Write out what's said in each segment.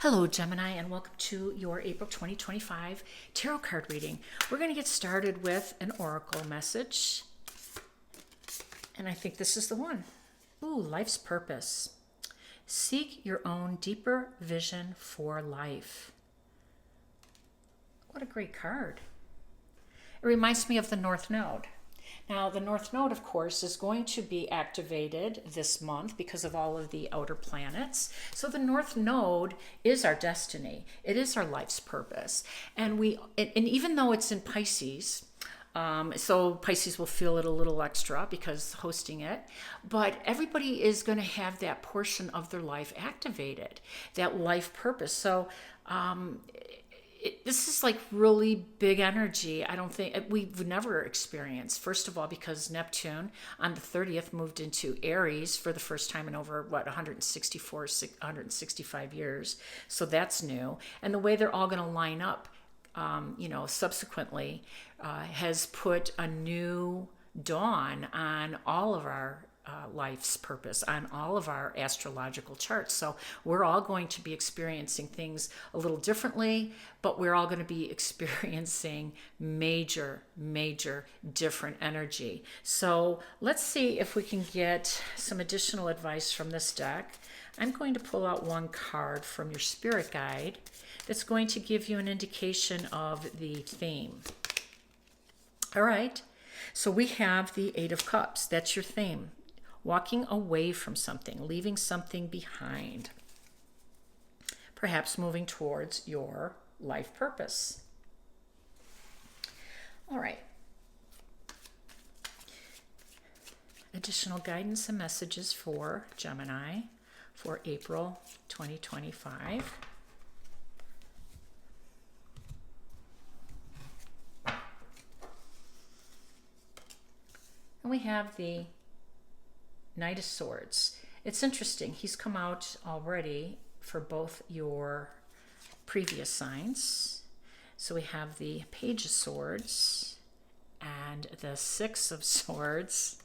Hello, Gemini, and welcome to your April 2025 tarot card reading. We're going to get started with an oracle message, and I think this is the one. Ooh, life's purpose. Seek your own deeper vision for life. What a great card. It reminds me of the North Node. Now, the North Node, of course, is going to be activated this month because of all of the outer planets. So the North Node is our destiny. It is our life's purpose. And even though it's in Pisces, so Pisces will feel it a little extra because hosting it, but everybody is going to have that portion of their life activated, that life purpose. So this is like really big energy. I don't think we've never experienced. First of all, because Neptune on the 30th moved into Aries for the first time in over 165 years. So that's new. And the way they're all going to line up, subsequently, has put a new dawn on all of our life's purpose, on all of our astrological charts. So we're all going to be experiencing things a little differently, but we're all going to be experiencing major different energy. So let's see if we can get some additional advice from this deck. I'm going to pull out one card from your spirit guide that's going to give you an indication of the theme. All right, so we have the Eight of Cups. That's your theme. Walking away from something, leaving something behind. Perhaps moving towards your life purpose. All right. Additional guidance and messages for Gemini for April 2025. And we have the Knight of Swords. It's interesting. He's come out already for both your previous signs. So we have the Page of Swords and the Six of Swords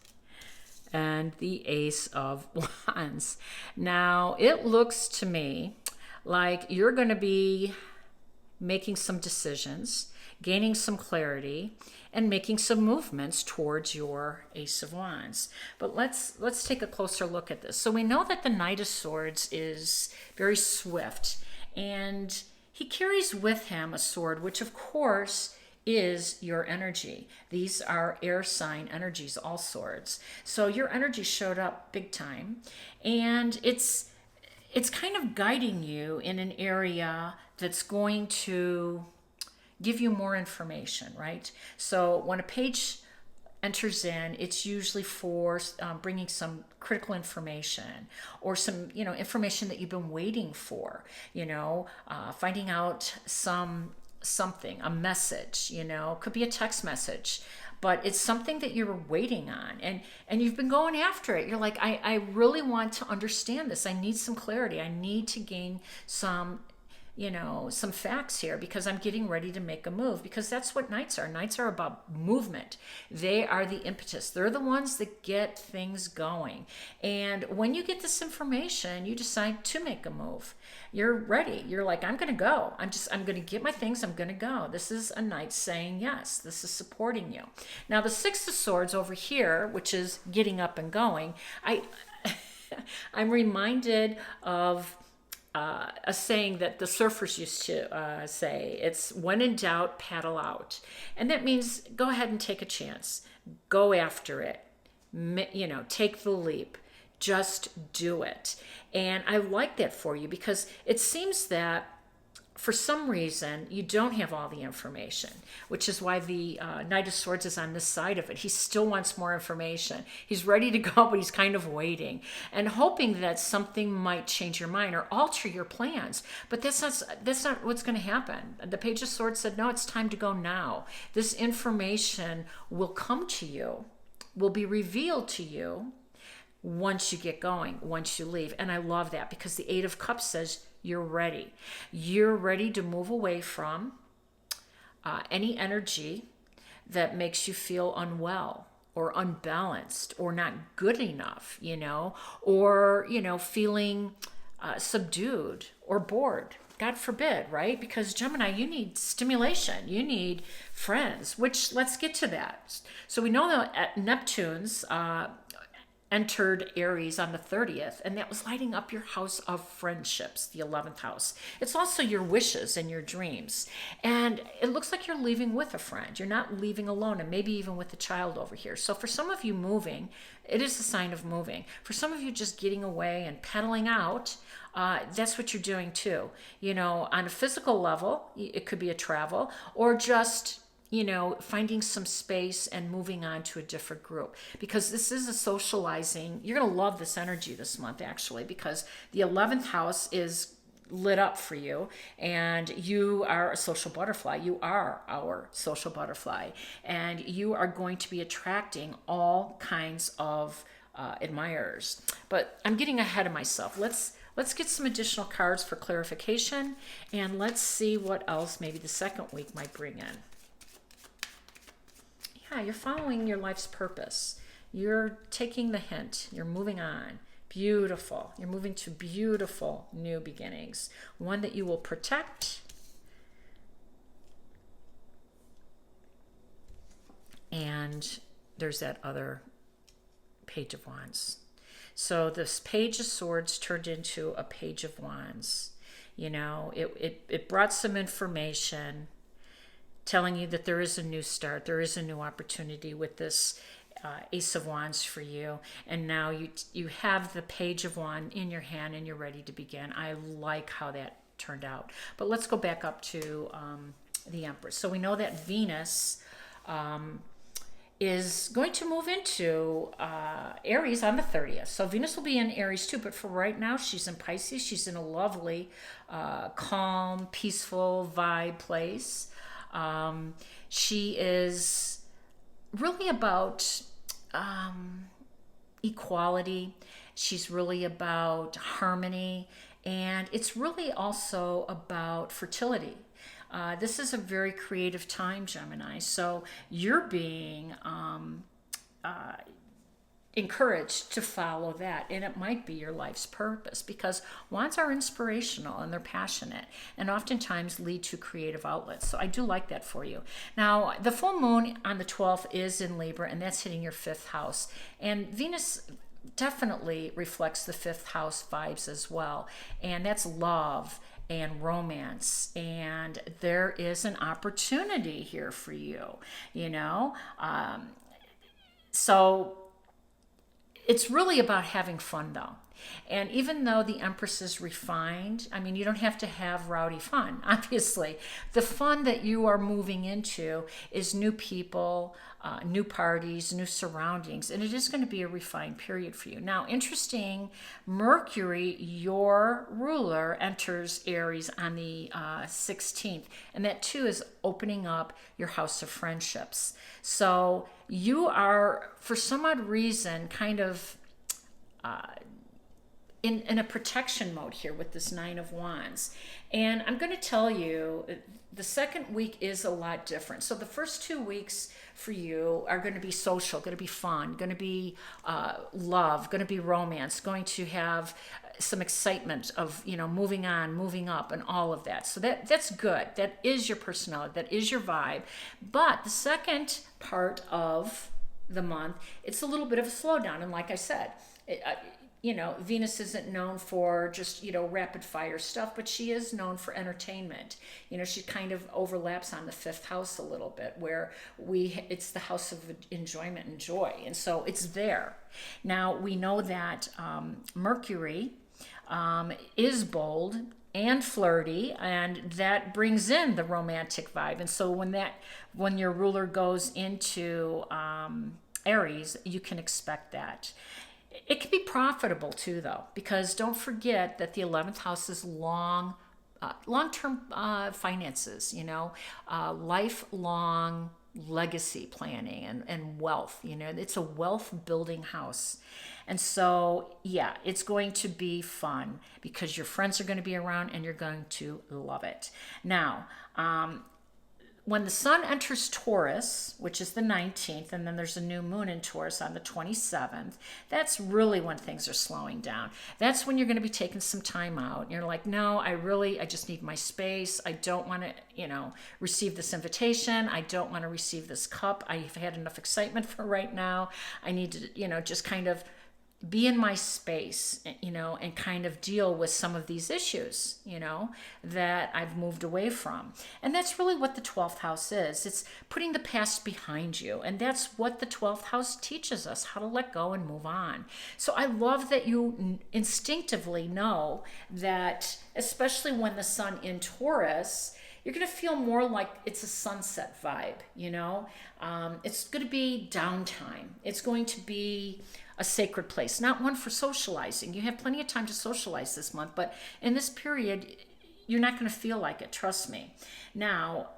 and the Ace of Wands. Now, it looks to me like you're going to be making some decisions, gaining some clarity, and making some movements towards your Ace of Wands. But let's take a closer look at this. So we know that the Knight of Swords is very swift, and he carries with him a sword, which of course is your energy. These are air sign energies, all swords. So your energy showed up big time, and it's kind of guiding you in an area that's going to give you more information, right? So when a page enters in, it's usually for bringing some critical information or some, information that you've been waiting for, finding out something, a message, could be a text message, but it's something that you're waiting on and you've been going after it. You're like, I really want to understand this. I need some clarity. I need to gain some facts here because I'm getting ready to make a move, because that's what knights are. Knights are about movement. They are the impetus. They're the ones that get things going. And when you get this information, you decide to make a move. You're ready. You're like, I'm going to go. I'm going to get my things. I'm going to go. This is a knight saying yes. This is supporting you. Now, the Six of Swords over here, which is getting up and going, I'm reminded of a saying that the surfers used to say. It's when in doubt, paddle out. And that means go ahead and take a chance. Go after it. Take the leap. Just do it. And I like that for you because it seems that for some reason, you don't have all the information, which is why the Knight of Swords is on this side of it. He still wants more information. He's ready to go, but he's kind of waiting and hoping that something might change your mind or alter your plans. But that's not what's going to happen. The Page of Swords said, no, it's time to go now. This information will come to you, will be revealed to you once you get going, once you leave. And I love that because the Eight of Cups says, you're ready. You're ready to move away from any energy that makes you feel unwell or unbalanced or not good enough, or, feeling subdued or bored. God forbid, right? Because Gemini, you need stimulation. You need friends, which let's get to that. So we know that Neptune's entered Aries on the 30th, and that was lighting up your house of friendships, the 11th house. It's also your wishes and your dreams. And it looks like you're leaving with a friend. You're not leaving alone, and maybe even with a child over here. So for some of you moving, it is a sign of moving. For some of you just getting away and pedaling out, that's what you're doing too. You know, on a physical level, it could be a travel or just finding some space and moving on to a different group, because this is a socializing. You're going to love this energy this month, actually, because the 11th house is lit up for you, and you are a social butterfly. You are our social butterfly, and you are going to be attracting all kinds of admirers. But I'm getting ahead of myself. Let's get some additional cards for clarification, and let's see what else maybe the second week might bring in. Yeah, you're following your life's purpose. You're taking the hint. You're moving on. Beautiful. You're moving to beautiful new beginnings. One that you will protect. And there's that other Page of Wands. So this Page of Swords turned into a Page of Wands. It brought some information telling you that there is a new start, there is a new opportunity with this Ace of Wands for you. And now you have the Page of Wands in your hand and you're ready to begin. I like how that turned out. But let's go back up to the Empress. So we know that Venus is going to move into Aries on the 30th. So Venus will be in Aries too, but for right now, she's in Pisces. She's in a lovely, calm, peaceful vibe place. She is really about equality. She's really about harmony, and it's really also about fertility. This is a very creative time, Gemini. So you're being encouraged to follow that, and it might be your life's purpose, because wands are inspirational and they're passionate and oftentimes lead to creative outlets. So I do like that for you. Now, the full moon on the 12th is in Libra, and that's hitting your 5th house, and Venus definitely reflects the 5th house vibes as well, and that's love and romance, and there is an opportunity here for you, so it's really about having fun, though. And even though the Empress is refined, I mean, you don't have to have rowdy fun, obviously. The fun that you are moving into is new people, new parties, new surroundings, and it is going to be a refined period for you. Now, interesting, Mercury, your ruler, enters Aries on the 16th, and that too is opening up your house of friendships. So you are, for some odd reason, kind of in a protection mode here with this 9 of Wands. And I'm going to tell you, the second week is a lot different. So the first 2 weeks for you are going to be social, going to be fun, going to be love, going to be romance, going to have some excitement of, moving on, moving up, and all of that. So that's good. That is your personality. That is your vibe. But the second part of the month, it's a little bit of a slowdown. And like I said, Venus isn't known for just, rapid fire stuff, but she is known for entertainment. She kind of overlaps on the 5th house a little bit, where it's the house of enjoyment and joy. And so it's there. Now, we know that Mercury is bold and flirty, and that brings in the romantic vibe. And so when your ruler goes into Aries, you can expect that. It can be profitable too, though, because don't forget that the 11th house is long-term finances, lifelong legacy planning and wealth. It's a wealth building house. And so, yeah, it's going to be fun because your friends are going to be around and you're going to love it. Now, when the sun enters Taurus, which is the 19th, and then there's a new moon in Taurus on the 27th, that's really when things are slowing down. That's when you're going to be taking some time out. You're like, no, I just need my space. I don't want to, receive this invitation. I don't want to receive this cup. I've had enough excitement for right now. I need to, just kind of be in my space, and kind of deal with some of these issues, that I've moved away from. And that's really what the 12th house is. It's putting the past behind you. And that's what the 12th house teaches us, how to let go and move on. So I love that you instinctively know that, especially when the sun in Taurus, you're going to feel more like it's a sunset vibe, It's going to be downtime. It's going to be a sacred place, not one for socializing. You have plenty of time to socialize this month, but in this period, you're not going to feel like it, trust me. Now,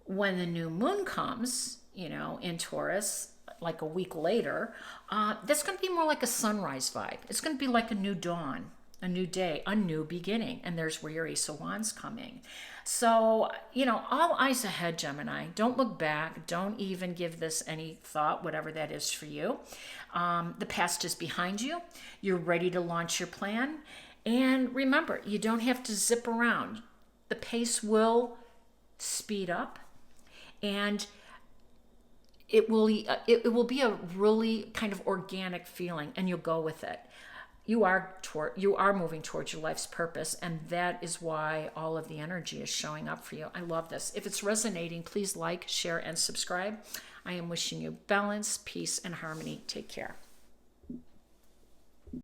when the new moon comes, in Taurus, like a week later, that's going to be more like a sunrise vibe. It's going to be like a new dawn, a new day, a new beginning. And there's where your Ace of Wands coming. So, all eyes ahead, Gemini. Don't look back. Don't even give this any thought, whatever that is for you. The past is behind you. You're ready to launch your plan. And remember, you don't have to zip around. The pace will speed up, and it will be a really kind of organic feeling, and you'll go with it. You are moving towards your life's purpose, and that is why all of the energy is showing up for you. I love this. If it's resonating, please like, share, and subscribe. I am wishing you balance, peace, and harmony. Take care.